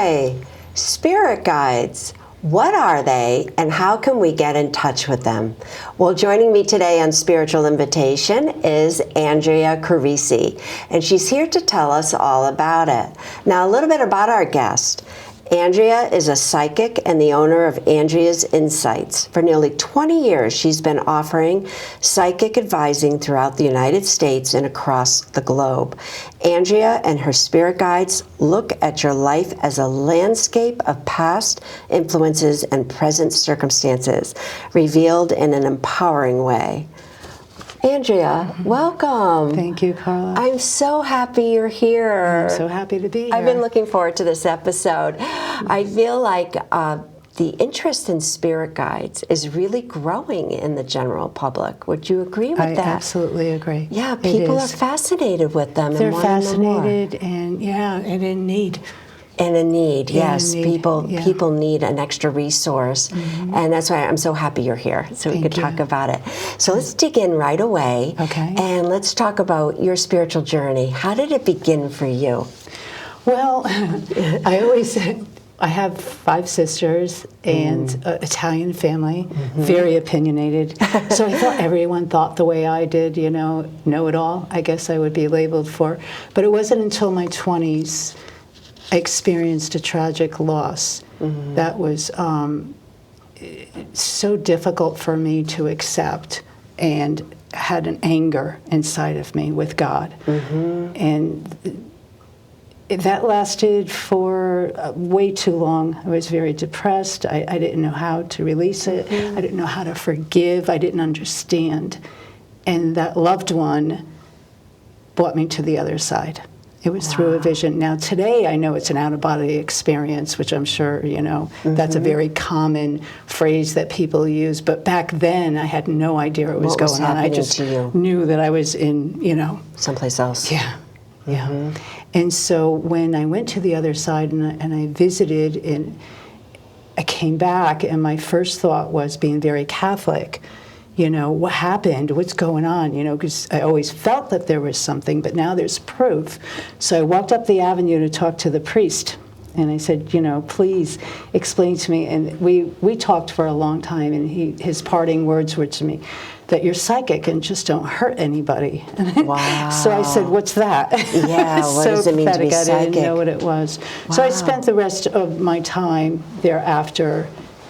Hi, spirit guides. What are they and how can we get in touch with them? Well, joining me today on Spiritual Invitation is Andrea Carrese, and she's here to tell us all about it. Now, a little bit about our guest. Andrea is a psychic and the owner of Andrea's Insights. For nearly 20 years, she's been offering psychic advising throughout the United States and across the globe. Andrea and her spirit guides look at your life as a landscape of past influences and present circumstances, revealed in an empowering way. Andrea, welcome. Thank you, Carla. I'm so happy you're here. I'm so happy to be here. I've been looking forward to this episode. I feel like the interest in spirit guides is really growing in the general public. Would you agree with that? I absolutely agree. Yeah, people are fascinated with them. They're and fascinated and in need. And a need, yes. Need. People need an extra resource. And that's why I'm so happy you're here, so we could talk about it. So let's dig in right away. Okay. And let's talk about your spiritual journey. How did it begin for you? Well, I have 5 sisters and an Italian family, very opinionated. So I thought everyone thought the way I did, know it all, I guess I would be labeled for. But it wasn't until my 20s I experienced a tragic loss that was so difficult for me to accept and had an anger inside of me with God. And that lasted for way too long. I was very depressed. I didn't know how to release it. I didn't know how to forgive. I didn't understand. And that loved one brought me to the other side. It was through a vision. Now, today, I know it's an out-of-body experience, which I'm sure, that's a very common phrase that people use. But back then, I had no idea what was going on. I just knew that I was in, someplace else. Yeah. And so when I went to the other side and I visited, and I came back, and my first thought was, being very Catholic, what happened? What's going on? Because I always felt that there was something, but now there's proof. So I walked up the avenue to talk to the priest, and I said, please explain to me. And we talked for a long time, and his parting words were to me, that you're psychic and just don't hurt anybody. Wow. So I said, what's that? Yeah, what does it mean to be psychic? I didn't know what it was. Wow. So I spent the rest of my time thereafter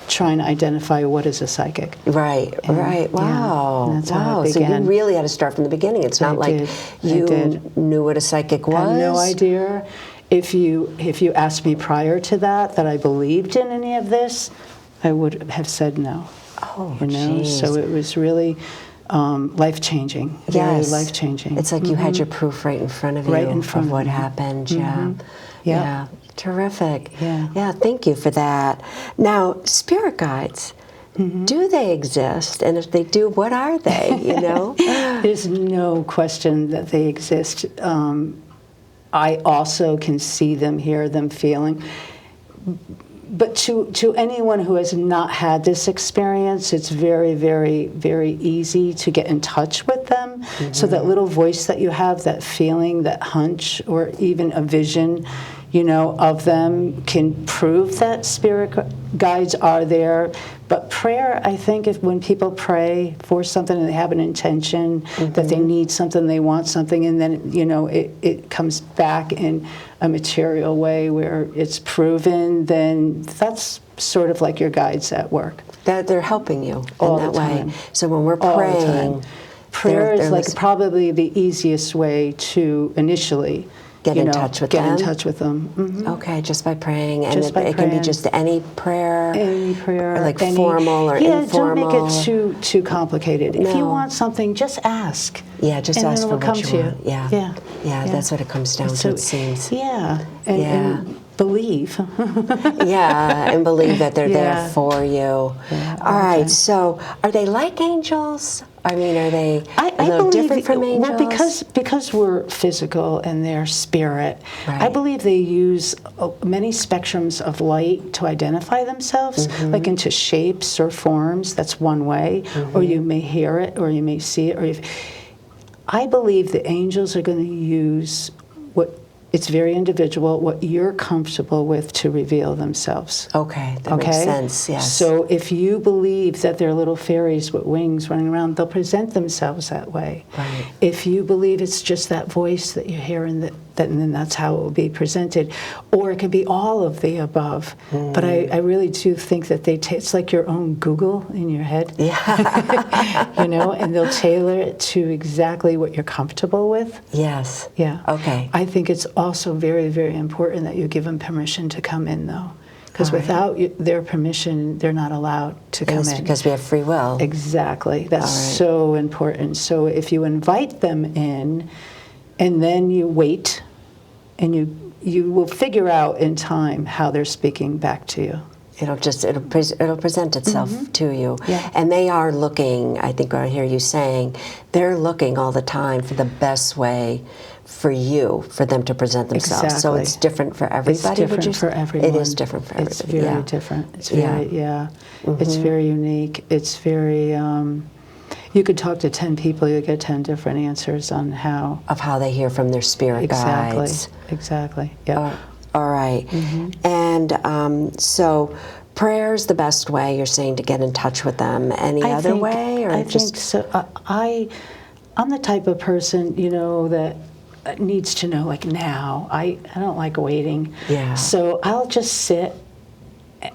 trying to identify what is a psychic. Right. Wow. Yeah, that's how it So began. you really had to start from the beginning. It's not you knew what a psychic was. I had no idea. If you asked me prior to that I believed in any of this, I would have said no. Oh, geez. So it was really life-changing. Very life-changing. It's like you had your proof right in front of you of what happened. Yeah. Terrific. Yeah, thank you for that. Now, spirit guides, do they exist? And if they do, what are they, There's no question that they exist. I also can see them, hear them, feeling. But to anyone who has not had this experience, it's very, very, very easy to get in touch with them. So that little voice that you have, that feeling, that hunch, or even a vision, of them can prove that spirit guides are there. But prayer, I think, when people pray for something and they have an intention that they need something, they want something, and then, it comes back in a material way where it's proven, then that's sort of like your guides at work. That they're helping you all in that the time. way. So when we're praying, prayer is like probably the easiest way to initially get in touch with them. Okay, just by praying, and it can be just any prayer, or like formal or informal. Don't make it too complicated. No. If you want something, just ask. Yeah, just and ask then for it will what come you to want. you. Yeah, that's what it comes down to. It seems. And believe. And believe that they're there for you. Yeah, all right. So, are they like angels? I mean, are they a little different from angels? Well, because we're physical and they're spirit, I believe they use many spectrums of light to identify themselves, like into shapes or forms. That's one way. Or you may hear it, or you may see it. I believe the angels are going to use what it's very individual, what you're comfortable with to reveal themselves. Okay, that makes sense, yes. So if you believe that they're little fairies with wings running around, they'll present themselves that way. Right. If you believe it's just that voice that you hear and then that's how it will be presented. Or it can be all of the above. But I really do think that it's like your own Google in your head. Yeah. And they'll tailor it to exactly what you're comfortable with. Yes. Yeah. Okay. I think it's also very, very important that you give them permission to come in, though. Because without their permission, they're not allowed to come in. Because we have free will. Exactly. That's so important. So if you invite them in, and then you wait, and you will figure out in time how they're speaking back to you. It'll present itself to you. Yeah. And they are looking, I think I hear you saying, they're looking all the time for the best way for them to present themselves. Exactly. So it's different for everybody. It's different for everyone. It is different for everybody. It's very different. It's very, It's very unique. It's very, you could talk to 10 people, you get 10 different answers on how. Of how they hear from their spirit guides. Exactly. Yeah. All right. And so prayer's the best way, you're saying, to get in touch with them. Any other way? Or I think so. I'm the type of person, that needs to know, like, now. I don't like waiting. Yeah. So I'll just sit.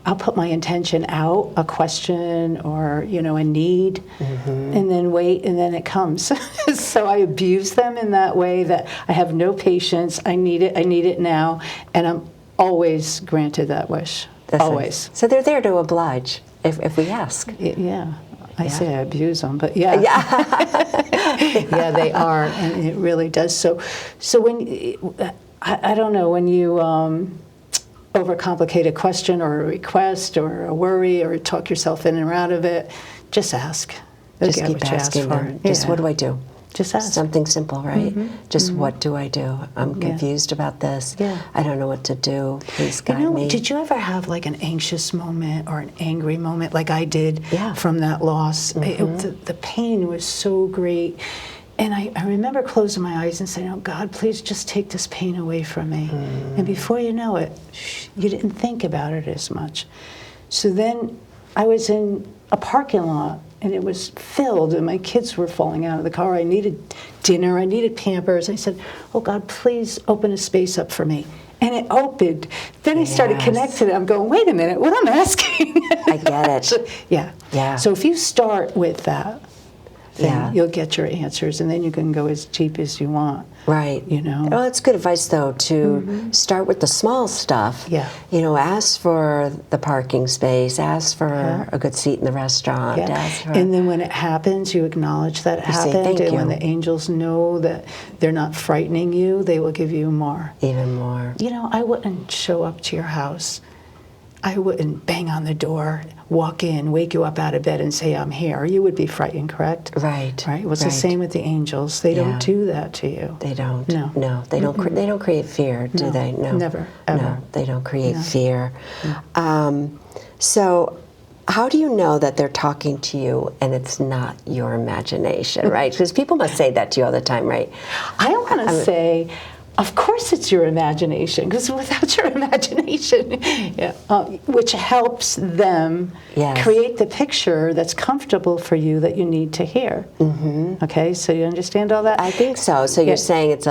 I'll put my intention out, a question or, a need, and then wait, and then it comes. So I abuse them in that way, that I have no patience. I need it now, and I'm always granted that wish. Always. So they're there to oblige if we ask. Yeah. I say I abuse them, but yeah. Yeah, they are, and it really does. So when, I don't know, when you overcomplicate a question or a request or a worry or talk yourself in or out of it, just ask. Just keep asking them. Just what do I do? Just ask. Something simple, right? Just what do I do? I'm confused about this. Yeah. I don't know what to do. Please guide me. Did you ever have like an anxious moment or an angry moment like I did Yeah. from that loss? The pain was so great. And I remember closing my eyes and saying, "Oh, God, please just take this pain away from me." And before you know it, you didn't think about it as much. So then I was in a parking lot, and it was filled, and my kids were falling out of the car. I needed dinner. I needed Pampers. I said, "Oh, God, please open a space up for me." And it opened. Then I started connecting. I'm going, wait a minute, what I'm asking? I get it. Yeah. So if you start with that, then you'll get your answers, and then you can go as deep as you want. Right. Well, it's good advice, though, to start with the small stuff. Yeah. Ask for the parking space, ask for a good seat in the restaurant. Yeah. And then when it happens, you acknowledge that it happened. Say thank you. When the angels know that they're not frightening you, they will give you more. Even more. I wouldn't show up to your house. I wouldn't bang on the door, walk in, wake you up out of bed and say, "I'm here." You would be frightened, correct? Right. Right? Well, it's the same with the angels. They don't do that to you. They don't. No. They don't. They don't create fear, do they? No. Never. Ever. No, they don't create fear. So, how do you know that they're talking to you and it's not your imagination, right? Because people must say that to you all the time, right? I want to say, of course it's your imagination, because without your imagination, which helps them create the picture that's comfortable for you that you need to hear. Okay, so you understand all that? I think so. So you're saying it's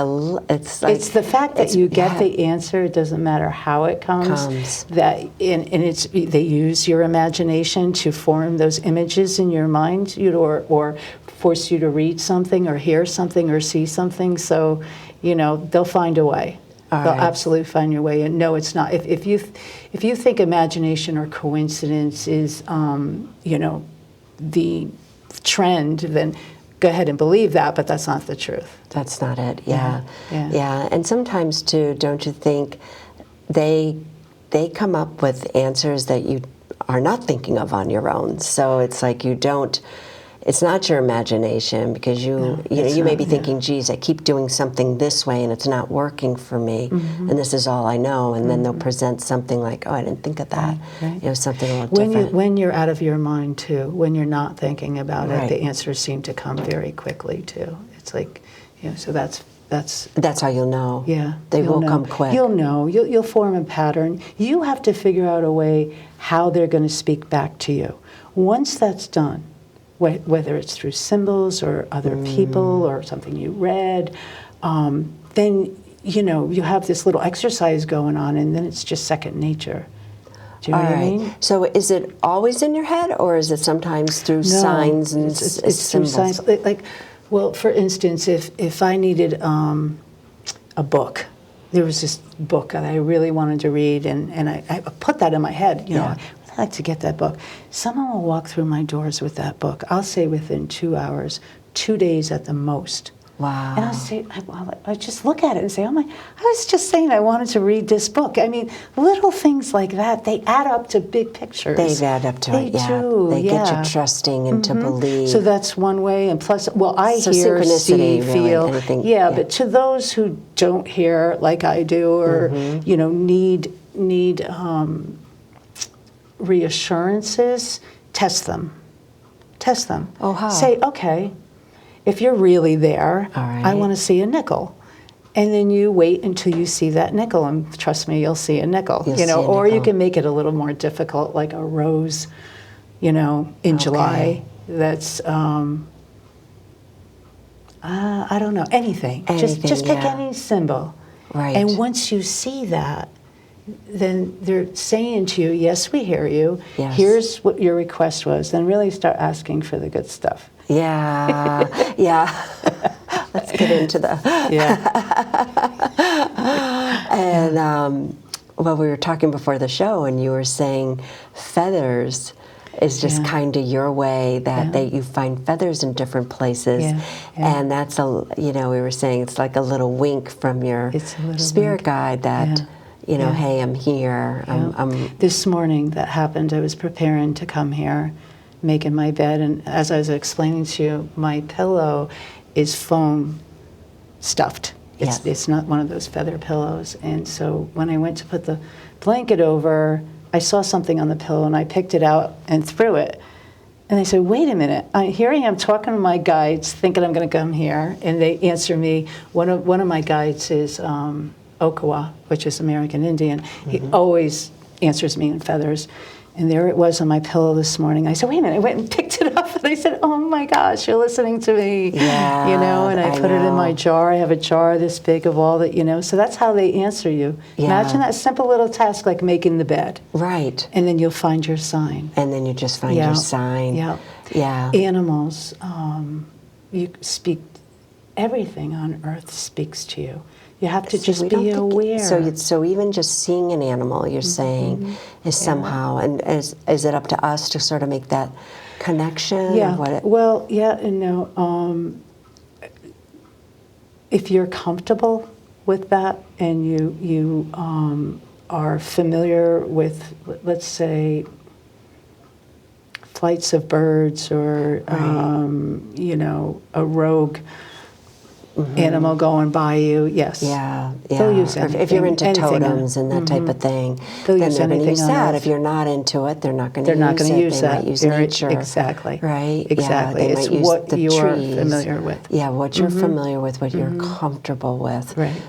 the fact that you get the answer. It doesn't matter how it comes. That they use your imagination to form those images in your mind, or force you to read something or hear something or see something. So, they'll find a way. They'll absolutely find your way. And no, it's not. If you think imagination or coincidence is, the trend, then go ahead and believe that, but that's not the truth. That's not it. Yeah. And sometimes too, don't you think they come up with answers that you are not thinking of on your own? So it's like you don't. It's not your imagination, because you may be thinking, "Geez, I keep doing something this way and it's not working for me, and this is all I know." And then they'll present something like, "Oh, I didn't think of that." Right. Something a little different. When you're out of your mind too, when you're not thinking about it, the answers seem to come very quickly too. It's like, so that's That's how you'll know. Yeah, They you'll will know. come quick. You'll know. You'll form a pattern. You have to figure out a way how they're going to speak back to you. Once that's done, whether it's through symbols or other people or something you read, then you have this little exercise going on, and then it's just second nature. Do you know what I mean? So is it always in your head, or is it sometimes through signs and it's symbols? through signs. Well, for instance, if I needed a book, there was this book that I really wanted to read, and I put that in my head. I'd like to get that book. Someone will walk through my doors with that book. I'll say within 2 hours, 2 days at the most. Wow. And I'll say, I just look at it and say, oh my, I was just saying I wanted to read this book. I mean, little things like that, they add up to big pictures. They add up to it, yeah. They get you trusting and to believe. So that's one way. And plus, I So hear, see, synchronicity, really, feel. anything, Yeah, but to those who don't hear like I do, or, need reassurances, test them. Test them. Oh, how? Say, okay, if you're really there, All right. I want to see a nickel. And then you wait until you see that nickel, and trust me, you'll see a nickel. You'll see a or you nickel. can make it a little more difficult, like a rose, in July. That's I don't know, anything. Just pick yeah. any symbol. Right. And once you see that, then they're saying to you, yes, we hear you. Yes. Here's what your request was. Then really start asking for the good stuff. Yeah, yeah. Let's get into the... Yeah. And, well, we were talking before the show, and you were saying feathers is just kind of your way that you find feathers in different places. Yeah. Yeah. And that's we were saying it's like a little wink from your It's a little spirit wink. guide that, Yeah. hey, I'm here. I'm This morning that happened, I was preparing to come here, making my bed, and as I was explaining to you, my pillow is foam stuffed. It's not one of those feather pillows. And so when I went to put the blanket over, I saw something on the pillow, and I picked it out and threw it. And they said, wait a minute, here I am talking to my guides, thinking I'm going to come here, and they answer me. One of my guides is Okawa, which is American Indian. He always answers me in feathers. And there it was on my pillow this morning. I said, wait a minute. I went and picked it up, and I said, oh my gosh, you're listening to me. Yeah, and I put it in my jar. I have a jar this big of all that, So that's how they answer you. Yeah. Imagine that simple little task like making the bed. right. And then you'll find your sign. And then you just find your sign. Yeah. Yeah. Animals, you speak, everything on earth speaks to you. You have to just be aware. So even just seeing an animal, you're saying, is somehow, and is it up to us to sort of make that connection? Yeah. Or Well, yeah and no. If you're comfortable with that, and you are familiar with, let's say, flights of birds, or a rogue animal going by you, yes. Yeah, yeah. They'll use Or if anything, you're into anything. totems and that type of thing, They'll then use they're going to anything use on that. earth. If you're not into it, they're not going to use it. They're not going to use They that. might use They're- nature. Exactly. Right? Exactly. Yeah, they It's might use what the you're trees. familiar with. Yeah, what you're familiar with, what you're comfortable with. Right.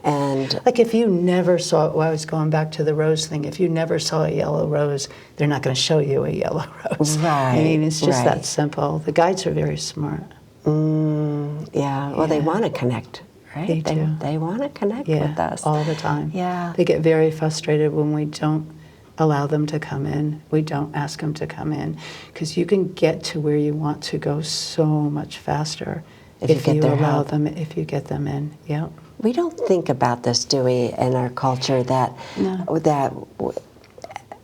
And... Like if you never saw, I was going back to the rose thing, if you never saw a yellow rose, they're not going to show you a yellow rose. Right, I mean, it's just right. that simple. The guides are very smart. yeah, well, they want to connect, right? They do. They want to connect Yeah, with us. all the time. Yeah. They get very frustrated when we don't allow them to come in. We don't ask them to come in, because you can get to where you want to go so much faster If you get their allow help. them, if you get them in. Yeah. We don't think about this, do we, in our culture, that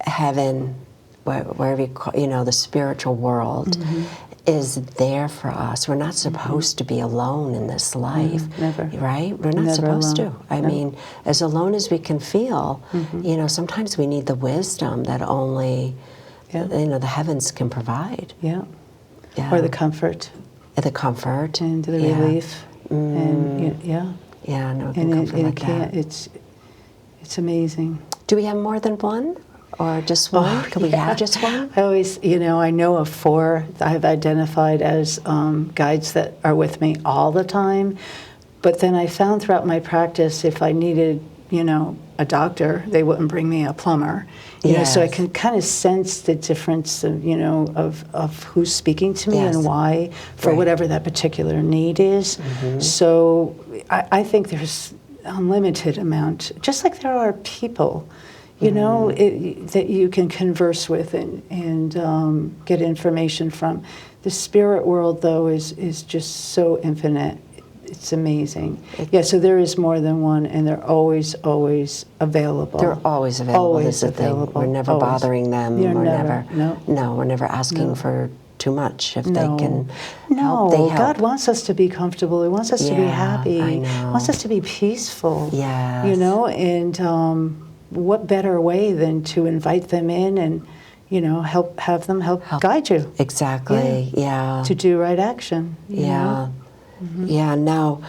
heaven, wherever you call, the spiritual world, is there for us. We're not supposed to be alone in this life. Never. Right? We're not Never supposed alone. to. I No. mean, as alone as we can feel, sometimes we need the wisdom that only, the heavens can provide. Yeah. Yeah. Or the comfort The comfort. and the relief. And yeah. Yeah, no, And comfort it like can't, that. it's amazing. Do we have more than one? Or just one? Can we have just one? I always, I know of 4 that I've identified as guides that are with me all the time. But then I found throughout my practice, if I needed, a doctor, they wouldn't bring me a plumber. So I can kind of sense the difference of who's speaking to me and why, for whatever that particular need is. So I think there's unlimited amount, just like there are people, that you can converse with and get information from. The spirit world, though, is just so infinite. It's amazing. So there is more than one, and they're always available. They're always available. Always is the available. Thing. We're never bothering them. You're we're never. No, we're never asking for too much. If they can No, help, they help. God wants us to be comfortable. He wants us to be happy. I know. He wants us to be peaceful. Yes. And what better way than to invite them in and, have them help guide you. Exactly. Yeah. To do right action. you know? Yeah, no.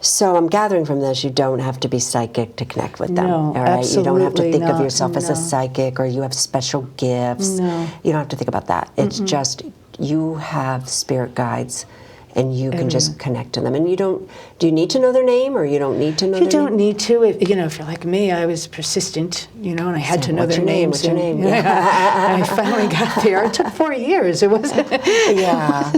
So I'm gathering from this, you don't have to be psychic to connect with them. No, all right? You don't have to absolutely think of not, yourself as a no. psychic or you have special gifts. No. You don't have to think about that. It's just you have spirit guides and you can just connect to them. And do you need to know their name or you don't need to know their name? You don't need to. If you're like me, I was persistent, and I had to know their names. What's your name? And I finally got there. It took 4 years. It wasn't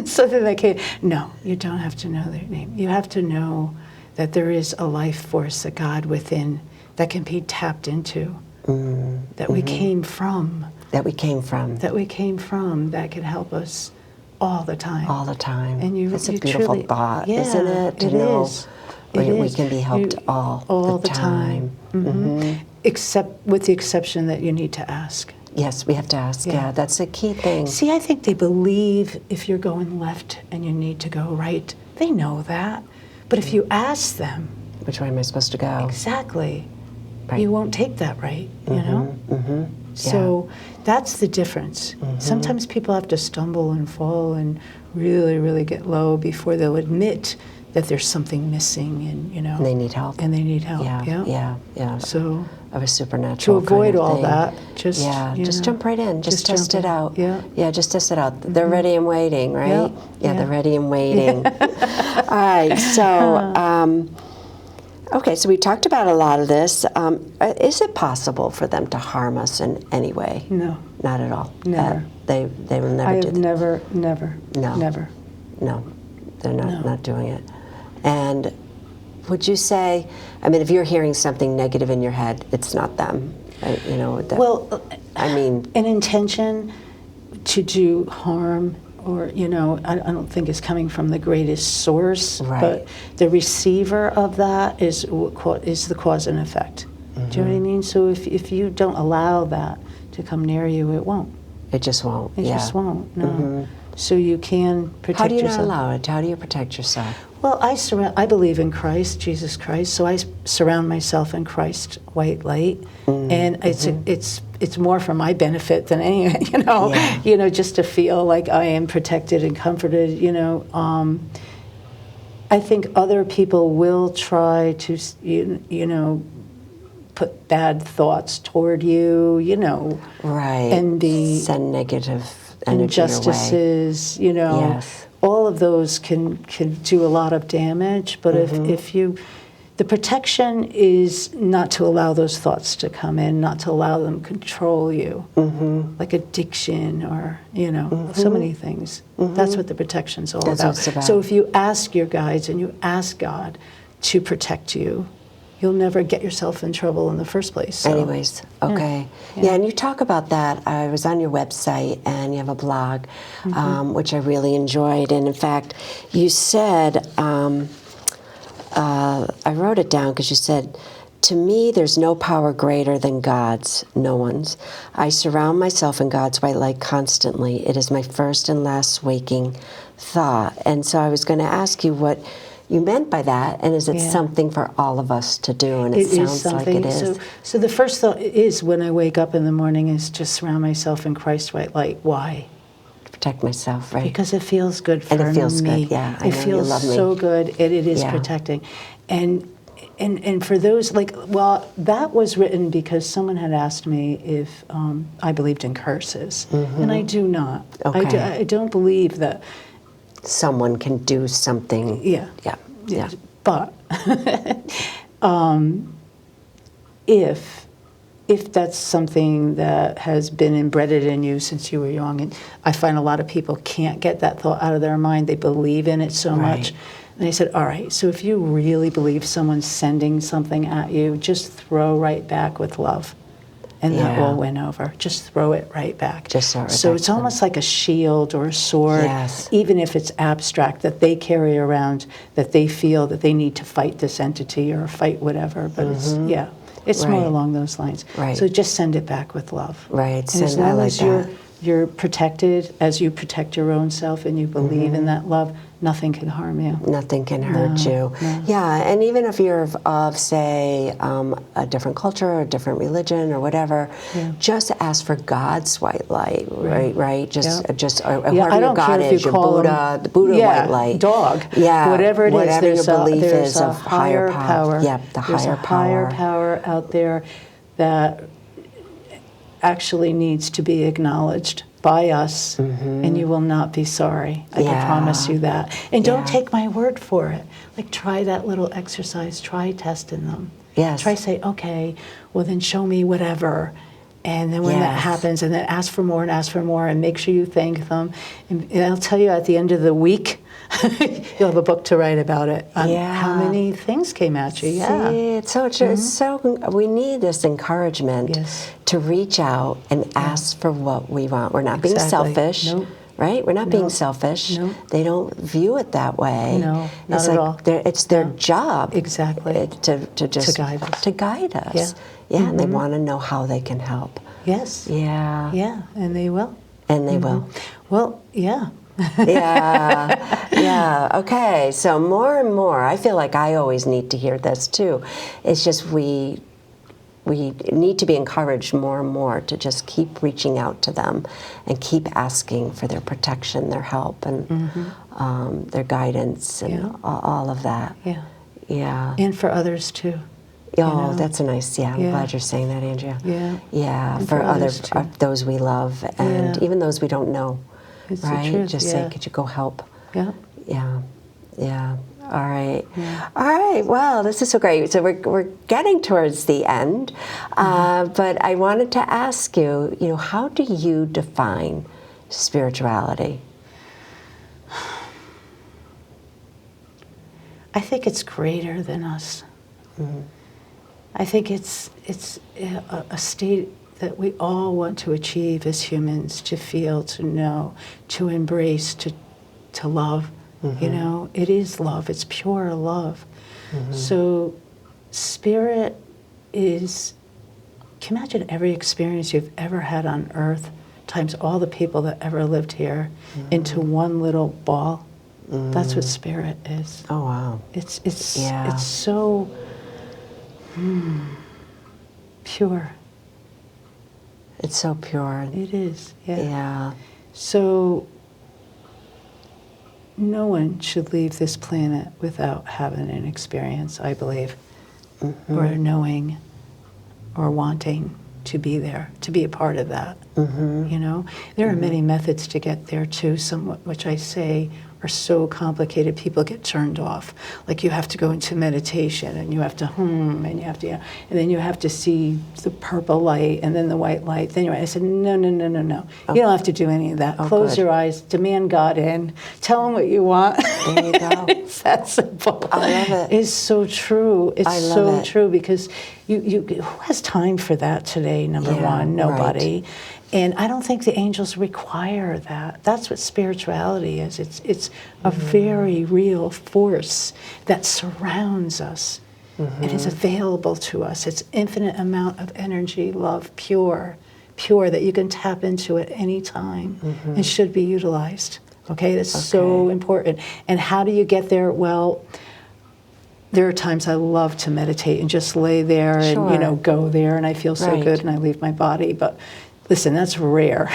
something that came. No, you don't have to know their name. You have to know that there is a life force, a God within that can be tapped into, that we came from. That we came from. That can help us all the time. All the time. And it's a beautiful truly, thought, isn't it? To it know is. we can be helped all the time. Except with the exception that you need to ask. Yes, we have to ask. Yeah, that's a key thing. See, I think they believe if you're going left and you need to go right, they know that. But if you ask them, which way am I supposed to go? Exactly. Right. You won't take that right, So that's the difference. Sometimes people have to stumble and fall and really, really get low before they'll admit that there's something missing and, they need help. Yeah. So of a supernatural to avoid kind of all thing. that, just jump right in. Just test it out. Yeah. Just test it out. They're ready and waiting, right? Yeah, they're ready and waiting. All right, so okay, so we talked about a lot of this. Is it possible for them to harm us in any way? No. Not at all. Never. They will never do that. Never. No, they're not doing it. And would you say, if you're hearing something negative in your head, it's not them, an intention to do harm or, I don't think it's coming from the greatest source, right. But the receiver of that is the cause and effect. Do you know what I mean? So if you don't allow that to come near you, it won't. It just won't. It just won't, no. So you can protect yourself. How do you not allow it? How do you protect yourself? Well, I believe in Christ, Jesus Christ, so I surround myself in Christ's white light, and it's more for my benefit than any, just to feel like I am protected and comforted. I think other people will try to, put bad thoughts toward you, right, and send negative energy injustices, your way. Yes. All of those can do a lot of damage, but if you, the protection is not to allow those thoughts to come in, not to allow them control you, like addiction or, so many things. That's what the protection's all about. What it's about. So if you ask your guides and you ask God to protect you, you'll never get yourself in trouble in the first place. So. Anyways, okay. Yeah, and you talk about that. I was on your website, and you have a blog, which I really enjoyed. And in fact, you said, I wrote it down because you said, "To me, there's no power greater than God's, no one's. I surround myself in God's white light constantly. It is my first and last waking thought." And so I was going to ask you what you meant by that, and is it something for all of us to do? And it sounds like it is. So the first thought is when I wake up in the morning is just surround myself in Christ's white light. Why? Protect myself, right? Because it feels good for me. And it feels good, yeah. I know it feels you love me. so good, and it is protecting. And for those, that was written because someone had asked me if I believed in curses, and I do not. Okay. I don't believe that someone can do something. Yeah. Yeah. But if that's something that has been embedded in you since you were young, and I find a lot of people can't get that thought out of their mind. They believe in it so much. And I said, all right, so if you really believe someone's sending something at you, just throw right back with love. And that will win over. Just throw it right back. Just throw it so back it's to them. almost like a shield or a sword, Yes. even if it's abstract, that they carry around, that they feel that they need to fight this entity or fight whatever. But it's more Right. along those lines. Right. So just send it back with love. Right. And as I long like as that. you're protected, as you protect your own self and you believe in that love, nothing can harm you. Nothing can hurt you. no. Yeah, and even if you're of, say, a different culture or a different religion or whatever, just ask for God's white light, right? Just whoever I your don't God care if is, you your call Buddha, the Buddha white light. Dog. Yeah, Whatever it is, whatever there's your belief there's is a of higher power. Yep, the There's higher a higher power. power out there that actually needs to be acknowledged by us, and you will not be sorry. I can promise you that. And don't take my word for it. Like, try that little exercise. Try testing them. Yes. Try say, okay, well then show me whatever. And then when that happens, and then ask for more and ask for more, and make sure you thank them. And I'll tell you at the end of the week, you'll have a book to write about it on how many things came at you. See, it's so true. It's so, we need this encouragement to reach out and ask for what we want. We're not being selfish. Nope. Right? We're not being selfish. Nope. They don't view it that way. No, not it's at like all. It's their job. Exactly. To just guide us. To guide us. Yeah. And they want to know how they can help. Yes. Yeah. Yeah, and they will. And they will. Well, yeah. Yeah. Okay. So more and more, I feel like I always need to hear this too. It's just we need to be encouraged more and more to just keep reaching out to them and keep asking for their protection, their help, and their guidance, and all of that. Yeah. Yeah. And for others too. Oh, that's a nice. Yeah, I'm glad you're saying that, Andrea. Yeah. Yeah, And for others, other too. those we love, and even those we don't know. It's the right? truth, Just say, could you go help? Yeah. Yeah. Yeah. All right. All right. Well, this is so great. So we're getting towards the end, but I wanted to ask you, how do you define spirituality? I think it's greater than us. I think it's a state that we all want to achieve as humans, to feel, to know, to embrace, to love. It is love. It's pure love. So spirit is, can you imagine every experience you've ever had on earth times all the people that ever lived here into one little ball? That's what spirit is. Oh, wow. It's so pure. It's so pure. It is, Yeah. So no one should leave this planet without having an experience, I believe, or knowing or wanting to be there, to be a part of that. There are many methods to get there too, somewhat, which I say are so complicated, people get turned off. Like, you have to go into meditation, and you have to and you have to, and then you have to see the purple light and then the white light. Then I said, no. You don't have to do any of that. Close your eyes, demand God in, tell him what you want. There you go. It's that simple. I love it. It's so true. It's love it. true, because you who has time for that today? Number one, nobody. Right. And I don't think the angels require that. That's what spirituality is. It's a very real force that surrounds us and is available to us. It's infinite amount of energy, love, pure, that you can tap into at any time and should be utilized. Okay, that's so important. And how do you get there? Well, there are times I love to meditate and just lay there and go there, and I feel so good, and I leave my body. But listen, that's rare.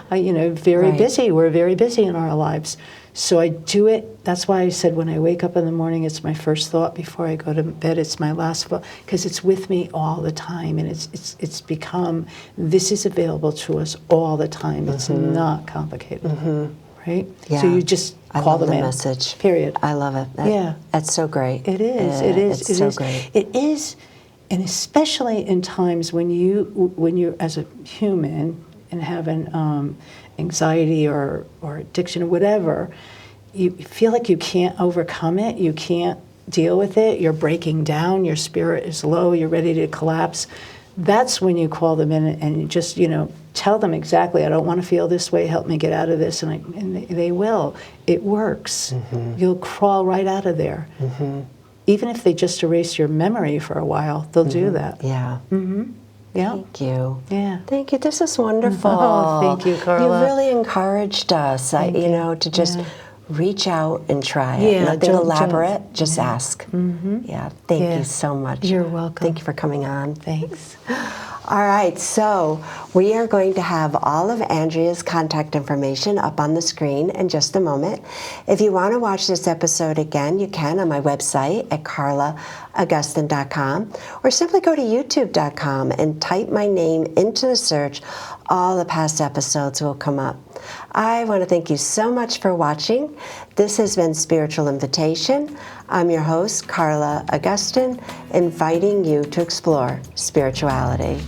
Very busy. We're very busy in our lives. So I do it. That's why I said when I wake up in the morning, it's my first thought before I go to bed. It's my last thought, because it's with me all the time, and it's become, this is available to us all the time. It's not complicated, right? right? Yeah. So you just I call love them the in. message. Period. I love it. Yeah. That's so great. It is. It is. It's It so is. great. It is, and especially in times when you're as a human and having anxiety or addiction or whatever, you feel like you can't overcome it. You can't deal with it. You're breaking down. Your spirit is low. You're ready to collapse. That's when you call them in and you just, tell them exactly, I don't want to feel this way, help me get out of this, and they will. It works. You'll crawl right out of there. Even if they just erase your memory for a while, they'll do that. Yeah. Yeah. Thank you. Yeah. Thank you. This is wonderful. Oh, thank you, Carla. You really encouraged us, to just reach out and try it. Yeah, Nothing don't- elaborate, just ask. Yeah. Thank you so much. You're welcome. Thank you for coming on. Thanks. All right, so we are going to have all of Andrea's contact information up on the screen in just a moment. If you want to watch this episode again, you can on my website at carlaaugustin.com, or simply go to youtube.com and type my name into the search. All the past episodes will come up. I want to thank you so much for watching. This has been Spiritual Invitation. I'm your host, Carla Augustin, inviting you to explore spirituality.